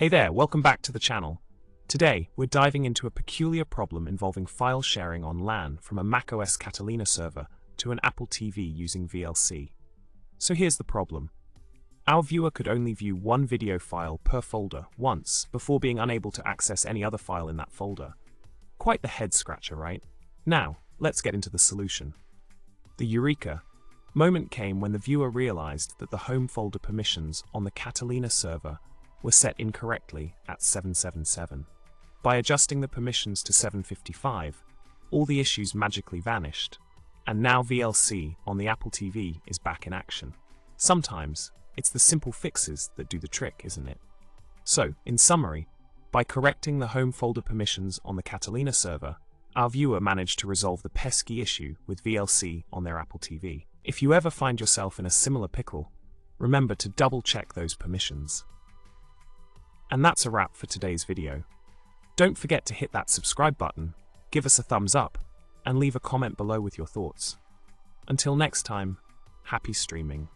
Hey there, welcome back to the channel. Today, we're diving into a peculiar problem involving file sharing on LAN from a macOS Catalina server to an Apple TV using VLC. So here's the problem. Our viewer could only view one video file per folder once before being unable to access any other file in that folder. Quite the head-scratcher, right? Now, let's get into the solution. The eureka moment came when the viewer realized that the home folder permissions on the Catalina server were set incorrectly at 777. By adjusting the permissions to 755, all the issues magically vanished, and now VLC on the Apple TV is back in action. Sometimes, it's the simple fixes that do the trick, isn't it? So, in summary, by correcting the home folder permissions on the Catalina server, our viewer managed to resolve the pesky issue with VLC on their Apple TV. If you ever find yourself in a similar pickle, remember to double-check those permissions. And that's a wrap for today's video. Don't forget to hit that subscribe button, give us a thumbs up, and leave a comment below with your thoughts. Until next time, happy streaming.